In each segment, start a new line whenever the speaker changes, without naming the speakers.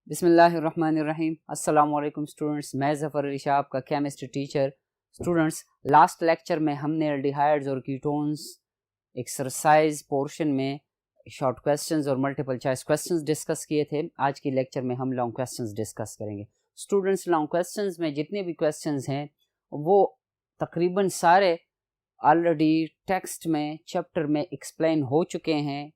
बिस्मिल्लाहिर्रहमानिर्रहीम। अस्सलाम वालेकुम स्टूडेंट्स, मैं ज़फ़र अली शाह आपका chemistry teacher. Students, last lecture में हमने एल्डिहाइड्स और कीटोन्स एक्सरसाइज पोर्शन में शॉर्ट क्वेश्चंस और मल्टीपल चॉइस क्वेश्चंस डिस्कस किए थे। आज की लेक्चर में हम लॉन्ग क्वेश्चंस डिस्कस करेंगे। स्टूडेंट्स, लॉन्ग क्वेश्चंस में जितने भी क्वेश्चंस हैं वो तकरीबन सारे ऑलरेडी टेक्स्ट में चैप्टर में एक्सप्लेन हो चुके हैं।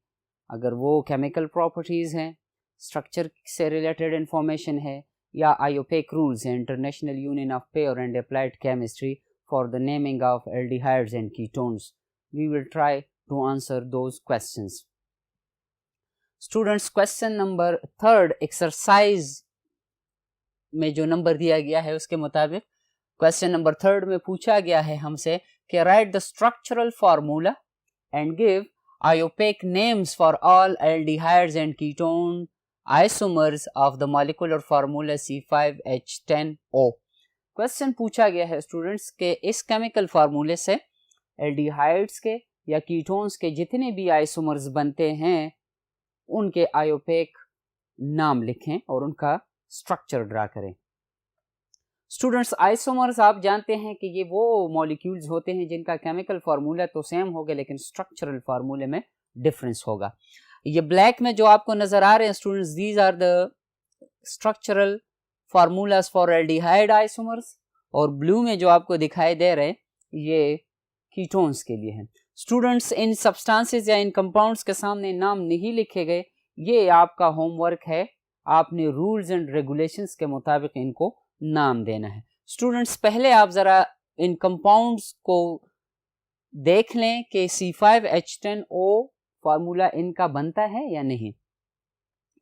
अगर वो केमिकल प्रॉपर्टीज़ हैं, स्ट्रक्चर से रिलेटेड इंफॉर्मेशन है, या आयोपेक रूल्स हैं, international union of pure and applied chemistry for the naming of aldehydes and ketones, we will try to answer those questions. Students, question number 3 exercise में जो number दिया गया है उसके मुताबिक क्वेश्चन नंबर 3 में पूछा गया है हमसे कि write the structural formula and give IUPAC names for all aldehydes and ketone isomers of the molecular formula C5H10O। Question पूछा गया है स्टूडेंट्स के इस केमिकल फार्मूले से एल्डिहाइड्स के या कीटोन्स के जितने भी आइसोमर्स बनते हैं उनके आयोपेक नाम लिखें और उनका स्ट्रक्चर ड्रा करें। स्टूडेंट्स, आइसोमर्स आप जानते हैं कि ये वो मॉलिक्यूल्स होते हैं जिनका केमिकल फार्मूला तो सेम होगा लेकिन स्ट्रक्चरल फार्मूले में डिफरेंस होगा। ये ब्लैक में जो आपको नजर आ रहे हैं students, these are the structural formulas for aldehyde isomers, और ब्लू में जो आपको दिखाई दे रहे हैं ये कीटोन्स के लिए हैं। स्टूडेंट्स, इन सब्सटेंसेस या इन कंपाउंड्स के सामने नाम नहीं लिखे गए, ये आपका होमवर्क है। आपने रूल्स एंड रेगुलेशंस के मुताबिक इनको नाम देना है। स्टूडेंट्स, पहले आप जरा इन कंपाउंड्स को देख लें कि C5H10O फार्मूला इनका बनता है या नहीं।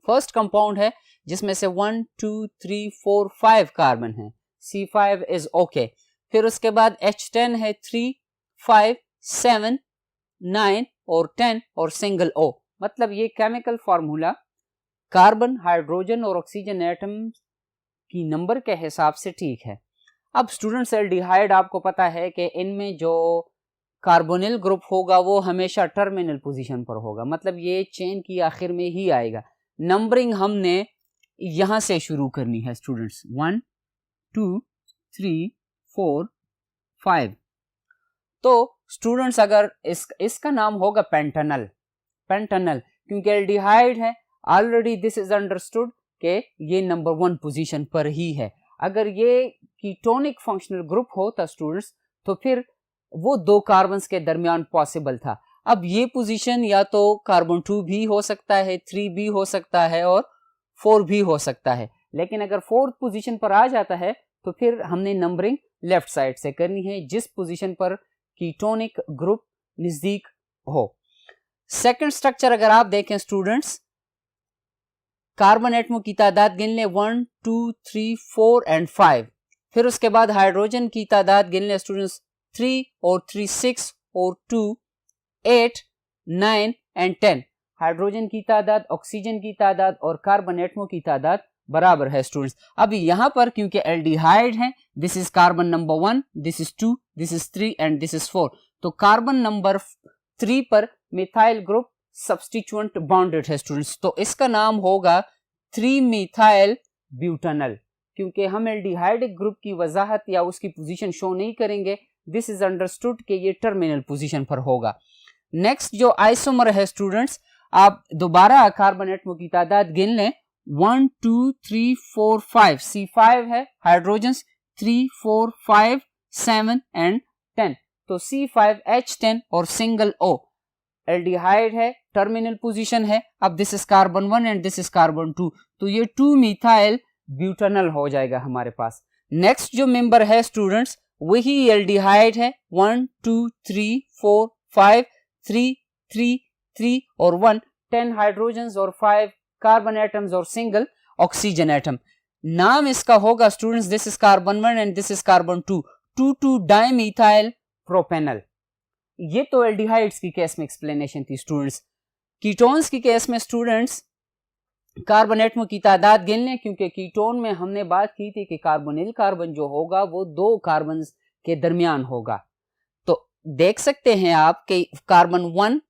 फर्स्ट कंपाउंड है जिसमें से 1 2 3 4 5 कार्बन है, C5 इज ओके। फिर उसके बाद H10 है 3 5 7 9 और 10 और सिंगल O, मतलब ये केमिकल फार्मूला कार्बन, हाइड्रोजन और ऑक्सीजन एटम की नंबर के हिसाब से ठीक है। अब स्टूडेंट्स, एल्डिहाइड आपको पता है कि इनमें जो कार्बोनिल ग्रुप होगा वो हमेशा टर्मिनल पोजीशन पर होगा, मतलब ये चेन की आखिर में ही आएगा। नंबरिंग हमने यहां से शुरू करनी है स्टूडेंट्स, 1 2 3 4 5। तो स्टूडेंट्स, अगर इसका नाम होगा पेंटानल, क्योंकि एल्डिहाइड है ऑलरेडी, दिस इज अंडरस्टूड कि ये नंबर 1 पोजीशन पर ही है। अगर ये कीटोनिक फंक्शनल ग्रुप होता स्टूडेंट्स तो फिर वो 2 कार्बन्स के दरमियान पॉसिबल था। अब ये पोजीशन या तो कार्बन 2 भी हो सकता है, 3 भी हो सकता है और 4 भी हो सकता है, लेकिन अगर 4th पोजीशन पर आ जाता है तो फिर हमने नंबरिंग लेफ्ट साइड से करनी है जिस पोजीशन पर कीटोनिक ग्रुप नजदीक हो। सेकंड स्ट्रक्चर अगर आप देखें स्टूडेंट्स, कार्बन एटमों की तादाद गिन लें 1 2 3 4 एंड 5। फिर उसके बाद हाइड्रोजन की तादाद गिन लें स्टूडेंट्स, 3 और 3 6 और 2 8 9 एंड 10। हाइड्रोजन की तादाद, ऑक्सीजन की तादाद और कार्बन एटमों की तादाद बराबर है स्टूडेंट्स। अब यहां पर क्योंकि एल्डिहाइड है, this is carbon number 1, this is 2, this is 3 and this is 4, तो कार्बन नंबर 3 पर मिथाइल ग्रुप सब्स्टिट्यूएंट बॉन्डेड है स्टूडेंट्स, तो इसका नाम होगा 3 मिथाइल ब्यूटानल। क्योंकि हम एल्डिहाइडिक ग्रुप की वजाहत या उसकी पोजीशन शो नहीं करेंगे, दिस इज अंडरस्टूड कि ये टर्मिनल पोजीशन पर होगा। नेक्स्ट जो आइसोमर है स्टूडेंट्स, आप दोबारा कार्बन एटमों की तादाद गिन लें, 1 2 3 4 5, C5 है, हाइड्रोजन 3 4 5 7 एंड 10, तो C5H10 और सिंगल O। एल्डिहाइड है, टर्मिनल पोजीशन है। अब this is carbon 1 and this is carbon 2, तो ये 2 मिथाइल ब्यूटानल हो जाएगा हमारे पास। नेक्स्ट जो मेंबर है स्टूडेंट्स वही एल्डिहाइड है, 1 2 3 4 5 3 3 3 और 1, 10 हाइड्रोजन्स और 5 कार्बन एटम्स और सिंगल ऑक्सीजन एटम। नाम इसका होगा students, this is carbon 1 and this is carbon 2, 2 dimethyl propanal. ये तो एल्डिहाइड्स की केस में एक्सप्लेनेशन थी स्टूडेंट्स। कीटोन्स की केस में स्टूडेंट्स कार्बन एटमों की तादाद गिन लें, क्योंकि कीटोन में हमने बात की थी कि कार्बोनिल कार्बन जो होगा वो 2 कार्बन के दरमियान होगा। तो देख सकते हैं आप कि कार्बन 1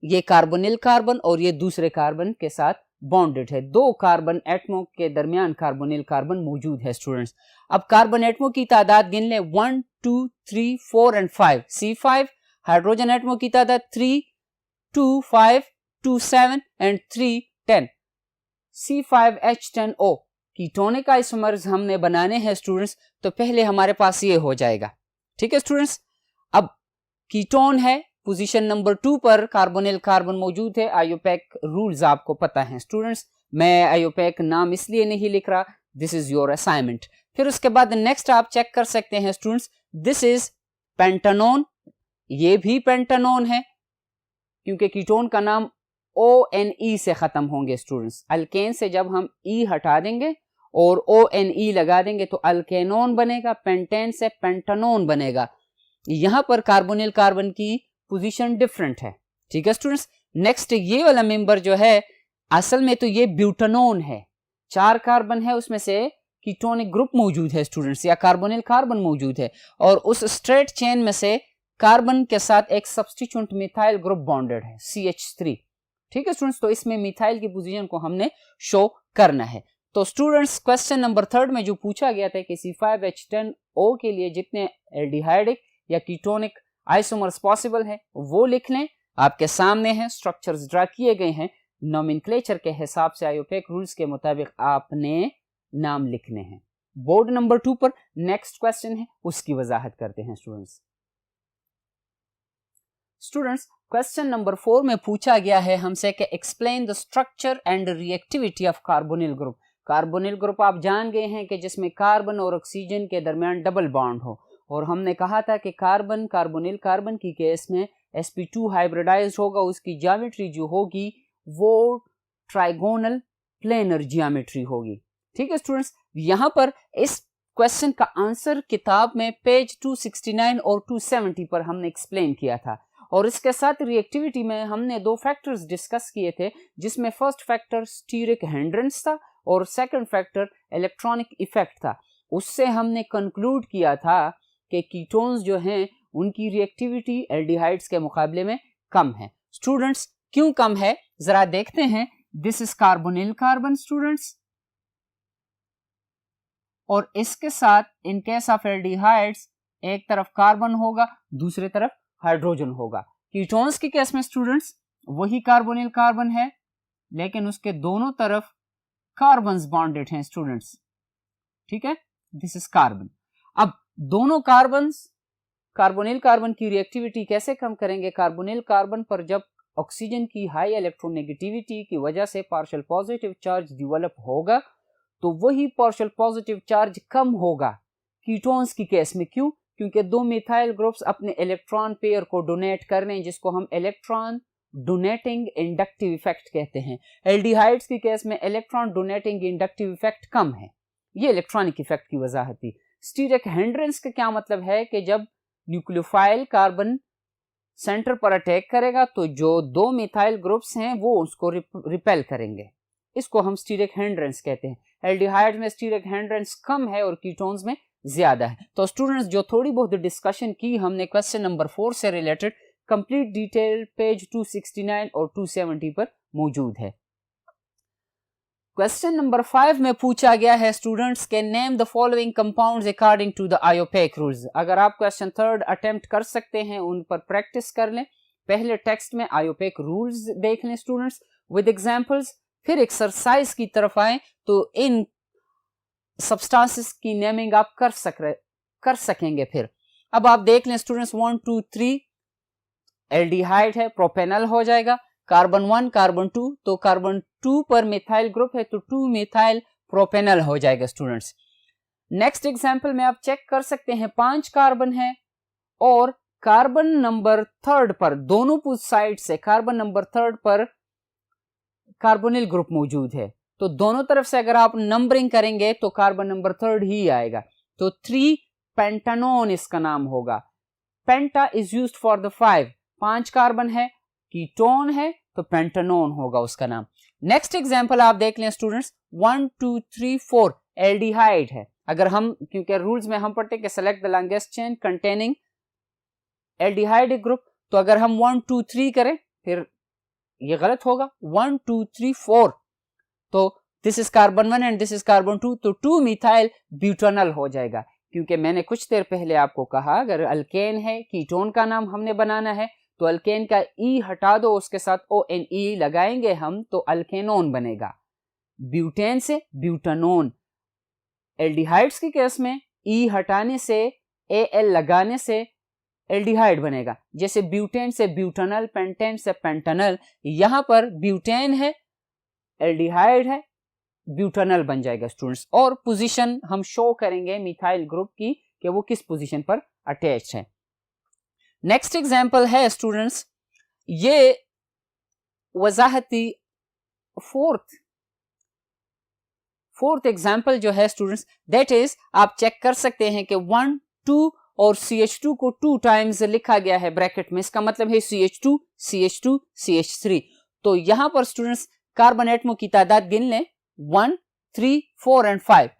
ये कार्बोनिल कार्बन और ये दूसरे कार्बन के साथ बॉन्डेड है, 2 कार्बन एटमों के दरमियान कार्बोनिल कार्बन मौजूद है स्टूडेंट्स। अब कार्बन एटमों की तादाद गिन ले, 1 2 3 4 एंड 5। C5 हाइड्रोजन एटमों की तादाद 3 2 5 2 7 एंड 3 10। C5H10O कीटोनिक आइसोमर्स हमने बनाने हैं स्टूडेंट्स, तो पहले हमारे पास ये हो जाएगा। ठीक है स्टूडेंट्स, अब कीटोन है, पोजीशन नंबर 2 पर कार्बोनिल कार्बन मौजूद है। आयोपेक रूल्स आपको पता है स्टूडेंट्स, मैं आयोपेक नाम इसलिए नहीं लिख रहा, दिस इज योर असाइनमेंट। फिर उसके बाद नेक्स्ट आप चेक कर सकते हैं स्टूडेंट्स, दिस इज पेंटानोन, ये भी पेंटानोन है क्योंकि कीटोन का नाम ONE से खत्म होंगे स्टूडेंट्स। अल्केन से जब हम E हटा देंगे और ONE लगा देंगे तो अल्केनोन बनेगा, पेंटेन से पेंटानोन बनेगा। यहां पर कार्बोनिल कार्बन की पोजीशन डिफरेंट है। ठीक है स्टूडेंट्स, नेक्स्ट ये वाला मेंबर जो है असल में तो ये ब्यूटानोन है, 4 कार्बन है, उसमें से कीटोनिक ग्रुप मौजूद है स्टूडेंट्स, या कार्बोनिल कार्बन मौजूद है, और उस स्ट्रेट चेन में से कार्बन के साथ एक सब्स्टिट्यूट मिथाइल ग्रुप बॉन्डेड है, CH3। ठीक है स्टूडेंट्स, तो इसमें मिथाइल की पोजीशन को हमने शो करना है। तो स्टूडेंट्स क्वेश्चन नंबर 3 में जो पूछा गया था कि C5H10O के लिए जितने एल्डिहाइडिक या कीटोनिक आइसोमर्स पॉसिबल है वो लिख लें। आपके सामने है, स्ट्रक्चर्स ड्रा किए गए हैं, नोमेनक्लेचर के हिसाब से आयोपेक रूल्स के मुताबिक आपने नाम लिखने हैं। बोर्ड नंबर 2 पर नेक्स्ट क्वेश्चन है, उसकी वजाहत करते हैं स्टूडेंट्स। स्टूडेंट्स क्वेश्चन नंबर 4 में पूछा गया है हमसे कि explain the structure and reactivity of carbonyl group. Carbonyl group आप जान गए हैं कि जिसमें कार्बन और ऑक्सीजन के दरमियान डबल बॉन्ड हो, और हमने कहा था कि कार्बन कार्बोनिल कार्बन की केस में sp2 हाइब्रिडाइज्ड होगा, उसकी ज्योमेट्री जो होगी वो ट्राइगोनल प्लेनर ज्योमेट्री होगी। ठीक है स्टूडेंट्स, यहां पर इस क्वेश्चन का आंसर किताब में पेज 269 और 270 पर हमने एक्सप्लेन किया था, और इसके साथ रिएक्टिविटी में हमने 2 फैक्टर्स डिस्कस किए थे, जिसमें फर्स्ट फैक्टर स्टीरिक हिंड्रेंस था और सेकंड फैक्टर इलेक्ट्रॉनिक इफेक्ट था। उससे हमने कंक्लूड किया था कि कीटोन्स जो हैं उनकी रिएक्टिविटी एल्डिहाइड्स के मुकाबले में कम है। स्टूडेंट्स क्यों कम है जरा देखते हैं। This is carbonyl carbon students, और इसके साथ इन केस ऑफ एल्डिहाइड्स एक तरफ कार्बन होगा, दूसरी तरफ हाइड्रोजन होगा। कीटोन्स के केस में स्टूडेंट्स वही कार्बोनिल कार्बन है, लेकिन उसके दोनों तरफ कार्बन्स बॉन्डेड हैं स्टूडेंट्स। ठीक है, दिस इज कार्बन। अब दोनों कार्बन्स कार्बोनिल कार्बन की रिएक्टिविटी कैसे कम करेंगे? कार्बोनिल कार्बन पर जब ऑक्सीजन की हाई इलेक्ट्रोनेगेटिविटी की वजह से पार्शियल पॉजिटिव चार्ज डेवलप होगा, तो वही पार्शियल पॉजिटिव चार्ज कम होगा कीटोन्स की केस में। क्यों? क्योंकि 2 मिथाइल ग्रुप्स अपने इलेक्ट्रॉन पेयर को डोनेट कर रहे हैं, जिसको हम इलेक्ट्रॉन डोनेटिंग इंडक्टिव इफेक्ट कहते हैं। एल्डिहाइड्स की केस में इलेक्ट्रॉन डोनेटिंग इंडक्टिव इफेक्ट कम है। ये इलेक्ट्रॉनिक इफेक्ट की वजाहत थी। स्टीरिक हिंड्रेंस का क्या मतलब है कि जब न्यूक्लियोफाइल कार्बन सेंटर पर अटैक करेगा तो जो 2 मिथाइल ग्रुप्स हैं वो उसको रिपेल करेंगे, इसको हम स्टीरिक हिंड्रेंस कहते हैं। एल्डिहाइड में स्टीरिक हिंड्रेंस कम है और कीटोन्स में ज्यादा है। तो स्टूडेंट्स जो थोड़ी बहुत डिस्कशन की हमने क्वेश्चन नंबर 4 से रिलेटेड, कंप्लीट डिटेल पेज 269 और 270 पर मौजूद है। क्वेश्चन नंबर 5 में पूछा गया है स्टूडेंट्स के name the following compounds according to the IUPAC rules. अगर आप क्वेश्चन 3 अटेम्प्ट कर सकते हैं, उन पर प्रैक्टिस कर लें। पहले टेक्स्ट में आयोपेक रूल्स देख लें स्टूडेंट्स विद एग्जांपल्स, फिर एक्सरसाइज की तरफ आए तो इन सब्सटेंसेस की नेमिंग आप कर सकेंगे। फिर अब आप देख लें स्टूडेंट्स 1 2 3 एल्डिहाइड है, प्रोपेनल हो जाएगा। कार्बन 1 कार्बन 2, तो कार्बन 2 पर मिथाइल ग्रुप है तो 2 मिथाइल प्रोपेनल हो जाएगा स्टूडेंट्स। नेक्स्ट एग्जांपल में आप चेक कर सकते हैं 5 कार्बन है और कार्बन नंबर 3 पर दोनों साइड से कार्बन नंबर 3 पर कार्बोनिल ग्रुप मौजूद है, तो दोनों तरफ से अगर आप नंबरिंग करेंगे तो कार्बन नंबर 3 ही आएगा, तो 3 पेंटानोन इसका नाम होगा। Penta is used for the 5 carbon है, कीटोन है, तो पेंटानोन होगा उसका नाम। नेक्स्ट एग्जांपल आप देख लें स्टूडेंट्स 1 2 3 4 एल्डिहाइड है। अगर हम, क्योंकि रूल्स में हम पढ़ते हैं कि select the longest chain containing aldehyde group, तो अगर हम 1 2 3 करें फिर ये गलत होगा। 1 2 3 4 तो this is carbon 1 and this is carbon 2, तो 2 मिथाइल ब्यूटानल हो जाएगा। क्योंकि मैंने कुछ देर पहले आपको कहा अगर अल्केन है, कीटोन का नाम हमने बनाना है तो अल्केन का ई हटा दो, उसके साथ ONE लगाएंगे हम तो अल्केनोन बनेगा। ब्यूटेन से ब्यूटानोन। एल्डिहाइड्स के केस में ई हटाने से AL लगाने से एल्डिहाइड बनेगा। जैसे ब्यूटेन से ब्यूटानल, पेंटेन से पेंटानल, यहां पर ब्यूटेन है, एल्डिहाइड है, ब्यूटानल बन जाएगा स्टूडेंट्स। और पोजीशन हम शो करेंगे मिथाइल ग्रुप की कि वो किस पोजीशन पर अटैच है। नेक्स्ट एग्जांपल है स्टूडेंट्स, ये वजाहती फोर्थ एग्जांपल जो है स्टूडेंट्स, दैट इज आप चेक कर सकते हैं कि 1 2 और CH2 को 2 टाइम्स लिखा गया है ब्रैकेट में, इसका मतलब है CH2 CH2 CH3। तो यहां पर स्टूडेंट्स कार्बन एटमों की तादाद गिन लें, 1 3 4 एंड 5।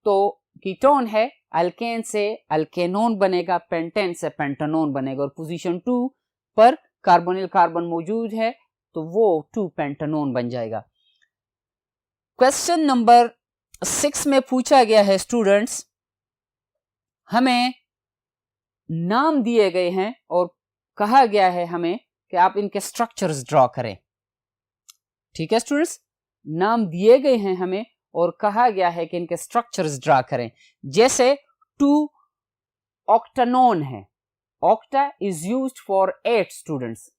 तो कीटोन है, अल्केन से अल्केनोन बनेगा, पेंटेन से पेंटानोन बनेगा, और पोजीशन 2 पर कार्बोनिल कार्बन मौजूद है तो वो 2 पेंटानोन बन जाएगा। क्वेश्चन नंबर 6 में पूछा गया है स्टूडेंट्स, हमें नाम दिए गए हैं और कहा गया है हमें कि आप इनके स्ट्रक्चर्स ड्रॉ करें। ठीक है स्टूडेंट्स, नाम दिए गए हैं हमें और कहा गया है कि इनके स्ट्रक्चर्स ड्रॉ करें। जैसे 2 ऑक्टानोन है, octa is used for 8 students,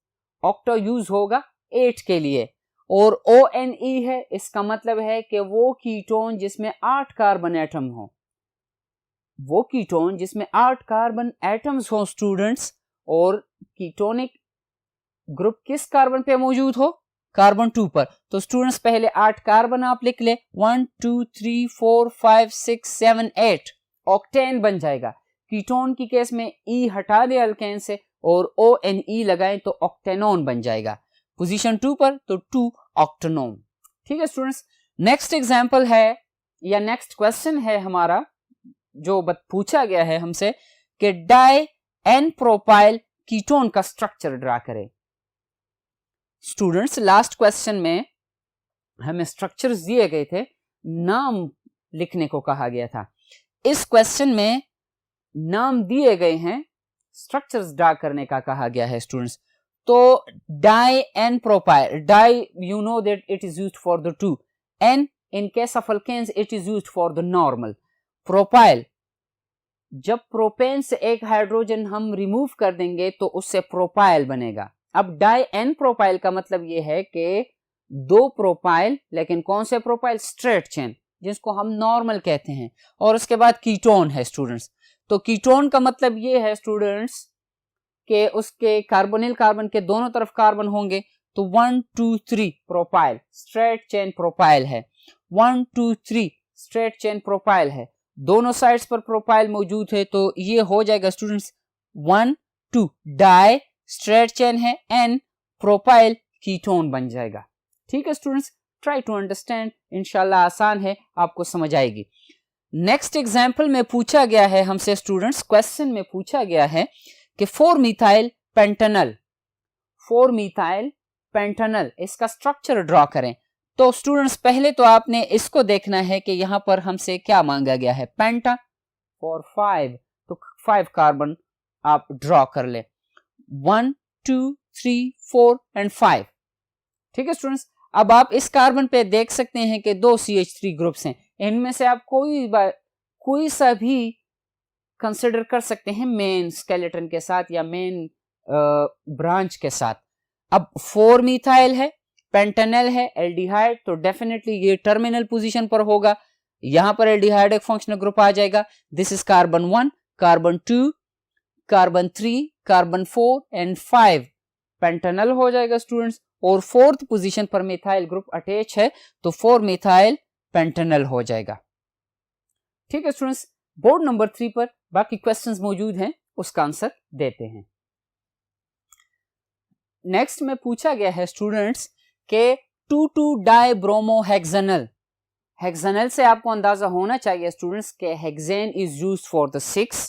octa use होगा 8 के लिए। और ONE है, इसका मतलब है कि वो कीटोन जिसमें 8 कार्बन एटम हो, वो कीटोन जिसमें 8 कार्बन एटम्स हो स्टूडेंट्स, और कीटोनिक ग्रुप किस कार्बन पे मौजूद हो, कार्बन 2 पर। तो स्टूडेंट्स पहले 8 कार्बन आप लिख ले, 1 2 3 4 5 6 7 8, ऑक्टेन बन जाएगा। कीटोन की केस में ई हटा दे अल्केन से और ONE लगाएं तो ऑक्टेनोन बन जाएगा। पोजीशन 2 पर तो 2 ऑक्टेनोन। ठीक है स्टूडेंट्स, नेक्स्ट एग्जांपल है या नेक्स्ट क्वेश्चन है हमारा जो पूछा गया है हमसे कि डाई एन प्रोपाइल कीटोन का स्ट्रक्चर ड्रा करें। स्टूडेंट्स लास्ट क्वेश्चन में हमें स्ट्रक्चर्स दिए गए थे, नाम लिखने को कहा गया था। इस क्वेश्चन में नाम दिए गए हैं, स्ट्रक्चर्स ड्रा करने का कहा गया है स्टूडेंट्स। तो di n propyl, di you know that it is used for the 2, n in case of alkanes it is used for the normal. Propyl, जब प्रोपेन से एक हाइड्रोजन हम रिमूव कर देंगे तो उससे प्रोपाइल बनेगा। अब डाई एन प्रोपाइल का मतलब यह है कि 2 प्रोपाइल, लेकिन कौन से प्रोपाइल, स्ट्रेट चेन, जिसको हम नॉर्मल कहते हैं। और उसके बाद कीटोन है स्टूडेंट्स। तो कीटोन का मतलब यह है स्टूडेंट्स कि उसके कार्बोनिल कार्बन के दोनों तरफ कार्बन होंगे। तो 1 2 3 प्रोपाइल, स्ट्रेट चेन प्रोपाइल है। 1 2 3 स्ट्रेट चेन प्रोपाइल है, दोनों साइड्स पर प्रोपाइल मौजूद है। तो ये हो जाएगा स्टूडेंट्स 1 2 डाई स्ट्रेट चेन है, एन प्रोपाइल कीटोन बन जाएगा। ठीक है स्टूडेंट्स, ट्राई टू अंडरस्टैंड, इंशाल्लाह आसान है, आपको समझ आएगी। नेक्स्ट एग्जांपल में पूछा गया है हमसे स्टूडेंट्स, क्वेश्चन में पूछा गया है कि 4 मिथाइल पेंटानल, 4 मिथाइल पेंटानल, इसका स्ट्रक्चर ड्रॉ करें। तो स्टूडेंट्स पहले तो आपने इसको देखना है कि यहां पर हमसे क्या मांगा गया है, पेंटा फॉर 5, तो 5 कार्बन आप ड्रॉ कर ले, 1 2 3 4 एंड 5। ठीक है स्टूडेंट्स, अब आप इस कार्बन पे देख सकते हैं कि 2 CH3 ग्रुप्स हैं, इनमें से आप कोई सा भी कंसिडर कर सकते हैं मेन स्केलेटन के साथ या मेन ब्रांच के साथ। अब 4 मिथाइल है, पेंटानल है, एल्डिहाइड, तो डेफिनेटली ये टर्मिनल पोजीशन पर होगा। यहां पर एल्डिहाइड एक फंक्शनल ग्रुप आ जाएगा। This is carbon 1, carbon 2, carbon 3, carbon 4 and 5 पेंटानल हो जाएगा स्टूडेंट्स। और 4th पोजीशन पर मिथाइल ग्रुप अटैच है तो 4 मिथाइल पेंटानल हो जाएगा। ठीक है स्टूडेंट्स, बोर्ड नंबर 3 पर बाकी क्वेश्चंस मौजूद हैं, उसका आंसर देते हैं। नेक्स्ट में पूछा गया है स्टूडेंट्स के 2,2 डाई ब्रोमो हेक्सानल, हेक्सानल से आपको अंदाजा होना चाहिए स्टूडेंट्स के hexane is used for the 6।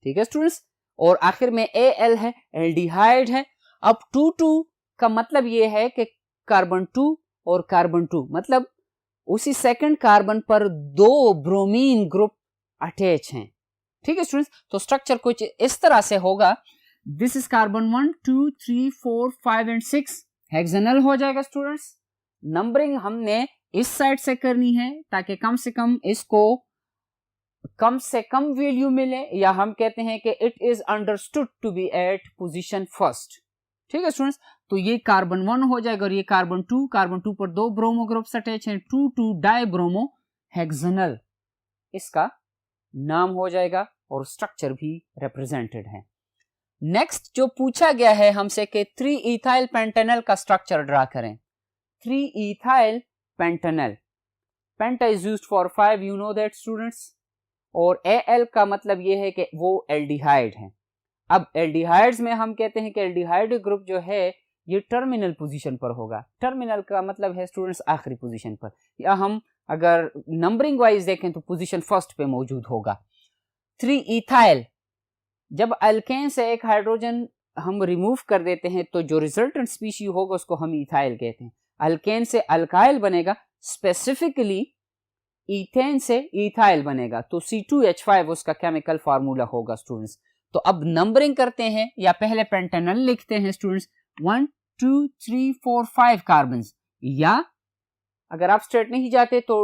ठीक है स्टूडेंट्स, और आखिर में Al है, एल्डिहाइड है। अब 2,2 का मतलब यह है कि कार्बन 2 और कार्बन 2, मतलब उसी सेकंड कार्बन पर 2 ब्रोमीन ग्रुप अटैच हैं। ठीक है स्टूडेंट्स, तो स्ट्रक्चर कुछ इस तरह से होगा। दिस इज कार्बन 1 2 3 4 5 एंड 6 हेक्सानल हो जाएगा स्टूडेंट्स। नंबरिंग हमने इस साइड से करनी है ताकि कम से कम इसको कम से कम वैल्यू मिले, या हम कहते हैं कि it is understood to be at position first. ठीक है स्टूडेंट्स, तो ये कार्बन 1 हो जाएगा और ये कार्बन 2 पर 2 ब्रोमो ग्रुप्स अटैच हैं, 2 डाई ब्रोमो हेक्सानल इसका नाम हो जाएगा और स्ट्रक्चर भी रिप्रेजेंटेड है। नेक्स्ट जो पूछा गया है हमसे कि 3 इथाइल पेंटेनल का स्ट्रक्चर ड्रा करें। 3 ethyl Pantanal, penta is used for 5, you know that students, और Al का मतलब ये है कि वो एल्डिहाइड है। अब एल्डिहाइड्स में हम कहते हैं कि एल्डिहाइड ग्रुप जो है ये टर्मिनल पोजीशन पर होगा। टर्मिनल का मतलब है स्टूडेंट्स आखिरी पोजीशन पर, या हम अगर नंबरिंग वाइज देखें तो पोजीशन फर्स्ट पे मौजूद होगा। 3 इथाइल, जब अल्केन से एक हाइड्रोजन हम रिमूव कर देते हैं तो जो रिजल्टेंट स्पीशी होगा उसको हम इथाइल कहते हैं। अल्केन से अल्काइल बनेगा, स्पेसिफिकली इथेन से इथाइल बनेगा, तो C2H5 उसका केमिकल फार्मूला होगा स्टूडेंट्स। तो अब नंबरिंग करते हैं या पहले पेंटेनल लिखते हैं स्टूडेंट्स। 1 2 3 4 5 कार्बन, या अगर आप स्ट्रेट नहीं जाते तो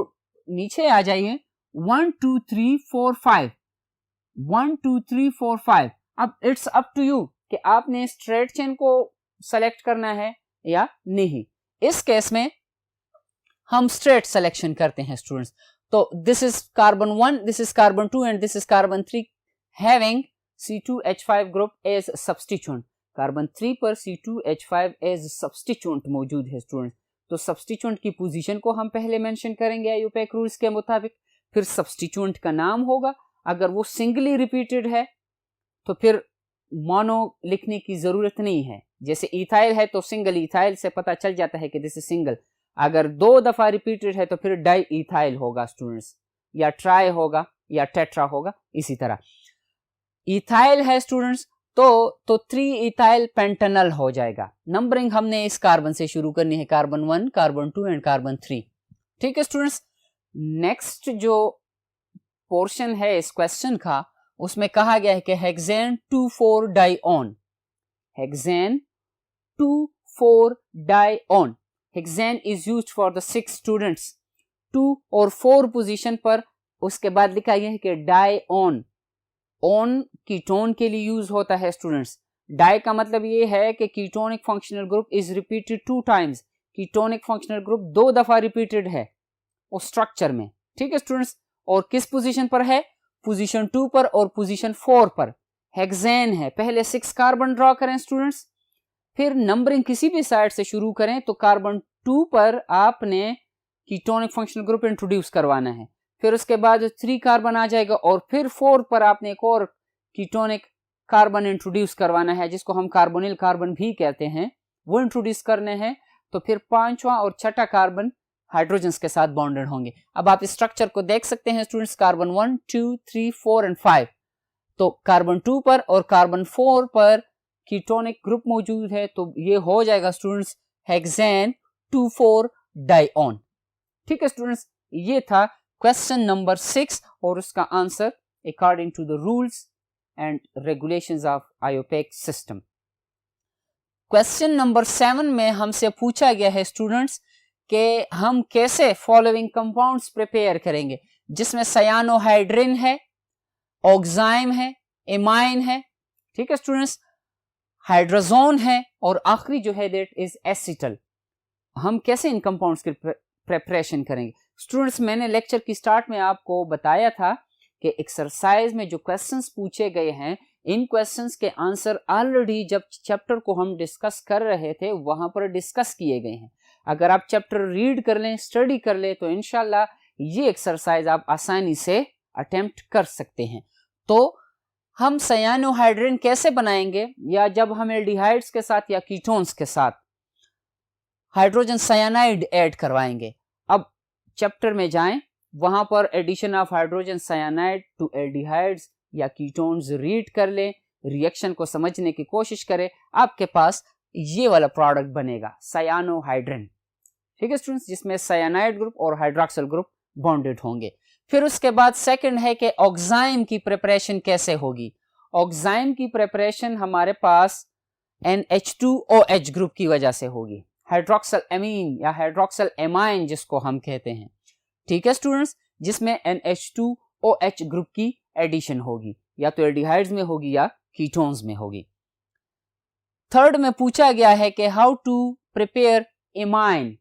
नीचे आ जाइए 1 2 3 4 5 1 2 3 4 5। अब इट्स अप टू यू कि आपने स्ट्रेट चेन को सेलेक्ट करना है या नहीं। इस केस में हम स्ट्रेट सिलेक्शन करते हैं स्टूडेंट्स। तो this is carbon 1, this is carbon 2 and this is carbon 3 having C2H5 group as substituent. Carbon 3 पर C2H5 एज सब्स्टिट्यूएंट मौजूद है स्टूडेंट्स। तो सब्स्टिट्यूएंट की पोजीशन को हम पहले मेंशन करेंगे आईयूपैक रूल्स के मुताबिक, फिर सब्स्टिट्यूएंट का नाम होगा। अगर वो सिंगली रिपीटेड है तो फिर मोनो लिखने की जरूरत नहीं है। जैसे इथाइल है तो सिंगल इथाइल से पता चल जाता है कि दिस इज सिंगल। अगर 2 दफा रिपीटेड है तो फिर डाई इथाइल होगा स्टूडेंट्स, या ट्राई होगा या टेट्रा होगा। इसी तरह इथाइल है स्टूडेंट्स तो 3 इथाइल पेंटेनल हो जाएगा। नंबरिंग हमने इस कार्बन से शुरू करनी है, कार्बन 1 कार्बन 2 एंड कार्बन 3। ठीक है स्टूडेंट्स, नेक्स्ट जो पोर्शन है इस क्वेश्चन का उसमें कहा गया है कि hexane 2,4 dione, hexane 2,4 dione, hexane is used for the 6 students. 2 और 4 पोजीशन पर उसके बाद लिखा गया है कि डाइऑन, ऑन कीटोन के लिए यूज होता है स्टूडेंट्स। डाई का मतलब ये है कि ketonic functional group is repeated 2 times, ketonic functional group 2 दफा रिपीटेड है उस स्ट्रक्चर में। ठीक है स्टूडेंट्स, और किस पोजीशन पर है? पोजीशन 2 पर और पोजीशन 4 पर हेक्सेन है। पहले 6 कार्बन ड्रॉ करें स्टूडेंट्स, फिर नंबरिंग किसी भी साइड से शुरू करें तो कार्बन 2 पर आपने कीटोनिक फंक्शनल ग्रुप इंट्रोड्यूस करवाना है, फिर उसके बाद 3 कार्बन आ जाएगा और फिर 4 पर आपने एक और कीटोनिक कार्बन इंट्रोड्यूस करवाना है जिसको हम कार्बोनिल कार्बन भी कहते हैं, वो इंट्रोड्यूस करने हैं। तो फिर 5वां और 6ठा कार्बन हाइड्रोजन्स के साथ बॉन्डेड होंगे। अब आप इस स्ट्रक्चर को देख सकते हैं स्टूडेंट्स, कार्बन 1 2 3 4 एंड 5। तो कार्बन 2 पर और कार्बन 4 पर कीटोनिक ग्रुप मौजूद है, तो ये हो जाएगा स्टूडेंट्स हेक्सेन 2,4 डाइऑन। ठीक है स्टूडेंट्स, ये था क्वेश्चन नंबर 6 और उसका answer according to the rules and regulations of IUPAC system. Question number 7 में हमसे पूछा गया है स्टूडेंट्स कि हम कैसे फॉलोइंग कंपाउंड्स प्रिपेयर करेंगे, जिसमें सायानोहाइड्रिन है, ऑक्साइम है, एमाइन है, ठीक है स्टूडेंट्स, हाइड्रोजोन है और आखिरी जो है दैट इज एसिटल। हम कैसे इन कंपाउंड्स की प्रिपरेशन करेंगे स्टूडेंट्स? मैंने लेक्चर की स्टार्ट में आपको बताया था कि एक्सरसाइज में जो क्वेश्चंस पूछे गए हैं, इन क्वेश्चंस के आंसर ऑलरेडी जब चैप्टर को हम डिस्कस कर रहे थे वहां पर डिस्कस किए गए हैं। अगर आप चैप्टर रीड कर लें, स्टडी कर लें, तो इंशाल्लाह ये एक्सरसाइज आप आसानी से अटेम्प्ट कर सकते हैं। तो हम सायानोहाइड्रिन कैसे बनाएंगे, या जब हम एल्डिहाइड्स के साथ या कीटोन्स के साथ हाइड्रोजन सायानाइड ऐड करवाएंगे। अब चैप्टर में जाएं, वहां पर addition of hydrogen cyanide to aldehydes या कीटोन्स रीड कर लें, रिएक्शन को समझने की कोशिश करें, आपके पास ये वाला प्रोडक्ट बनेगा सायानोहाइड्रिन। ठीक है स्टूडेंट्स, जिसमें साइनाइड ग्रुप और हाइड्रोक्सिल ग्रुप बॉन्डेड होंगे। फिर उसके बाद सेकंड है कि ऑक्साइम की प्रिपरेशन कैसे होगी। ऑक्साइम की प्रिपरेशन हमारे पास NH2OH ग्रुप की वजह से होगी, हाइड्रोक्सिल एमीन या हाइड्रोक्सिल एमाइन जिसको हम कहते हैं। ठीक है स्टूडेंट्स, जिसमें NH2OH ग्रुप की एडिशन होगी, या तो एल्डिहाइड्स में होगी या कीटोन्स में होगी। थर्ड में पूछा गया है कि हाउ टू प्रिपेयर एमाइन।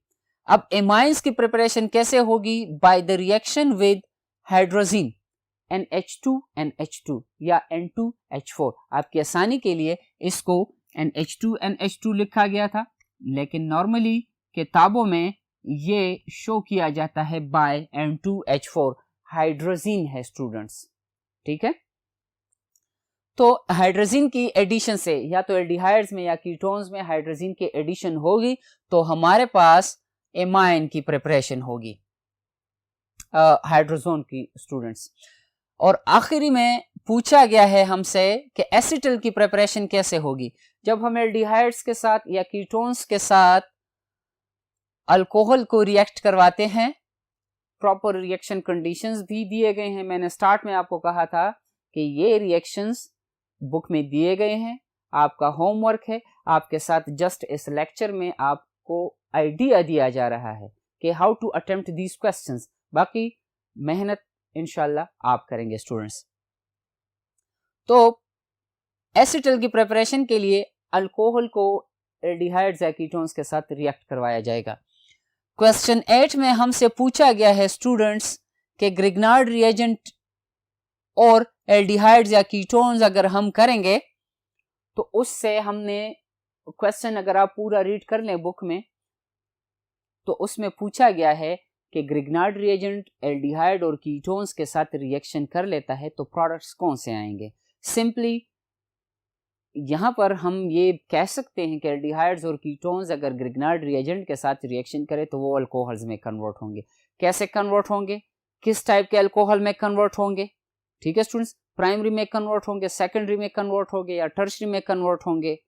अब एमाइंस की प्रिपरेशन कैसे होगी, by the reaction with hydrogen NH2NH2 या N2H4। आपकी आसानी के लिए इसको NH2NH2 लिखा गया था, लेकिन नॉर्मली किताबों में ये शो किया जाता है बाय N2H4, हाइड्रोजन है स्टूडेंट्स। ठीक है, तो हाइड्रोजन की एडिशन से या तो एल्डिहाइड्स में या कीटोन्स में हाइड्रोजन की एडिशन होगी तो हमारे पास एमाइन की प्रिपरेशन होगी, हाइड्रोजन की स्टूडेंट्स। और आखिरी में पूछा गया है हमसे कि एसिटल की प्रिपरेशन कैसे होगी। जब हम एल्डिहाइड्स के साथ या कीटोन्स के साथ अल्कोहल को रिएक्ट करवाते हैं, प्रॉपर रिएक्शन कंडीशंस भी दिए गए हैं। मैंने स्टार्ट में आपको कहा था कि ये रिएक्शंस बुक में दिए गए हैं, आपका होमवर्क है। आपके साथ जस्ट इस लेक्चर में आपको आइडिया दिया जा रहा है कि how to attempt these questions, बाकी मेहनत इंशाल्लाह आप करेंगे स्टूडेंट्स। तो एसिटल की प्रिपरेशन के लिए अल्कोहल को एल्डिहाइड्स या कीटोन्स के साथ रिएक्ट करवाया जाएगा। क्वेश्चन 8 में हमसे पूछा गया है स्टूडेंट्स कि ग्रिग्नार्ड रिएजेंट और एल्डिहाइड्स या कीटोन्स अगर हम करेंगे तो उससे हमने क्वेश्चन अगर आप पूरा रीड कर लें बुक में, तो उसमें पूछा गया है कि ग्रिग्नार्ड रिएजेंट एल्डिहाइड और कीटोन्स के साथ रिएक्शन कर लेता है तो प्रोडक्ट्स कौन से आएंगे। सिंपली यहां पर हम ये कह सकते हैं कि एल्डिहाइड्स और कीटोन्स अगर ग्रिग्नार्ड रिएजेंट के साथ रिएक्शन करें तो वो अल्कोहल्स में कन्वर्ट होंगे। कैसे कन्वर्ट होंगे, किस टाइप के अल्कोहल में कन्वर्ट होंगे। ठीक है स्टूडेंट्स, प्राइमरी में कन्वर्ट होंगे, सेकेंडरी में कन्वर्ट होंगे, या टर्शरी में कन्वर्ट होंगे,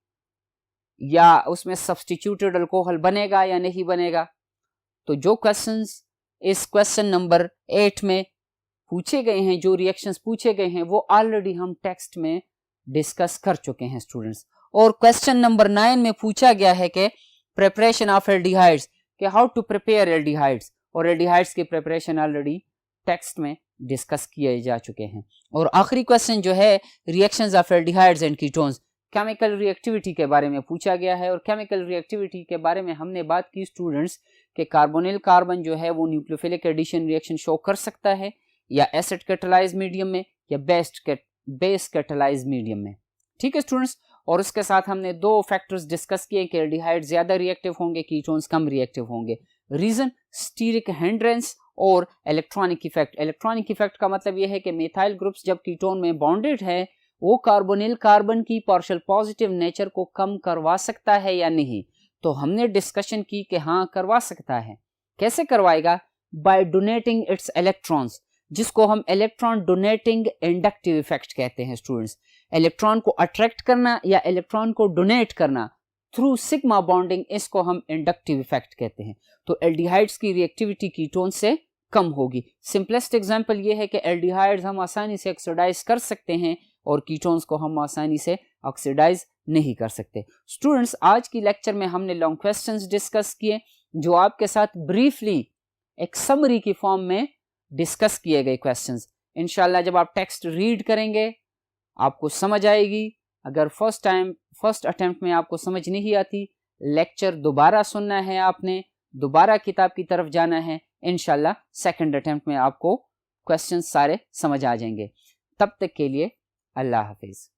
या उसमें सब्स्टिट्यूटेड अल्कोहल बनेगा या नहीं बनेगा। तो जो क्वेश्चंस इस क्वेश्चन नंबर 8 में पूछे गए हैं, जो रिएक्शंस पूछे गए हैं, वो ऑलरेडी हम टेक्स्ट में डिस्कस कर चुके हैं स्टूडेंट्स। और क्वेश्चन नंबर 9 में पूछा गया है कि प्रिपरेशन ऑफ एल्डिहाइड्स, कि हाउ टू प्रिपेयर एल्डिहाइड्स, और एल्डिहाइड्स की प्रिपरेशन ऑलरेडी टेक्स्ट में डिस्कस किए जा चुके हैं। और आखिरी क्वेश्चन जो है reactions of aldehydes and ketones, chemical reactivity के बारे में पूछा गया है। और केमिकल रिएक्टिविटी के बारे में हमने बात की स्टूडेंट्स कि कार्बोनिल कार्बन जो है वो न्यूक्लियोफिलिक एडिशन रिएक्शन शो कर सकता है या एसिड कैटालाइज मीडियम में या बेस कैटालाइज मीडियम में। ठीक है स्टूडेंट्स, और उसके साथ हमने दो फैक्टर्स डिस्कस किए कि एल्डिहाइड ज्यादा रिएक्टिव होंगे, कीटोन्स कम रिएक्टिव होंगे। रीजन स्टीरिक हिंड्रेंस और इलेक्ट्रॉनिक इफेक्ट। इलेक्ट्रॉनिक इफेक्ट का मतलब यह है कि मिथाइल ग्रुप्स जब कीटोन में बॉन्डेड है वो कार्बोनिल कार्बन की पार्शियल पॉजिटिव नेचर को कम करवा सकता है या नहीं। तो हमने डिस्कशन की कि हाँ करवा सकता है। कैसे करवाएगा, बाय डोनेटिंग इट्स इलेक्ट्रॉन्स, जिसको हम इलेक्ट्रॉन डोनेटिंग इंडक्टिव इफेक्ट कहते हैं स्टूडेंट्स। इलेक्ट्रॉन को अट्रैक्ट करना या इलेक्ट्रॉन को डोनेट करना थ्रू सिग्मा बॉन्डिंग, इसको हम इंडक्टिव इफेक्ट कहते हैं। तो एल्डिहाइड्स की रिएक्टिविटी कीटोन से कम होगी। सिंपलेस्ट एग्जांपल ये है कि एल्डिहाइड्स हम आसानी से ऑक्सीडाइज कर सकते हैं और कीटोन्स को हम आसानी से ऑक्सीडाइज नहीं कर सकते। स्टूडेंट्स, आज की लेक्चर में हमने लॉन्ग क्वेश्चंस डिस्कस किए जो आपके साथ ब्रीफली एक समरी की फॉर्म में डिस्कस किए गए क्वेश्चंस। इंशाल्लाह जब आप टेक्स्ट रीड करेंगे आपको समझ आएगी। अगर फर्स्ट अटेम्प्ट में आपको समझ नहीं आती, लेक्चर दोबारा सुनना है, आपने दोबारा किताब की तरफ जाना है। इंशाल्लाह सेकंड अटेम्प्ट में आपको क्वेश्चन सारे समझ आ जाएंगे। तब तक के लिए अल्लाह हाफिज।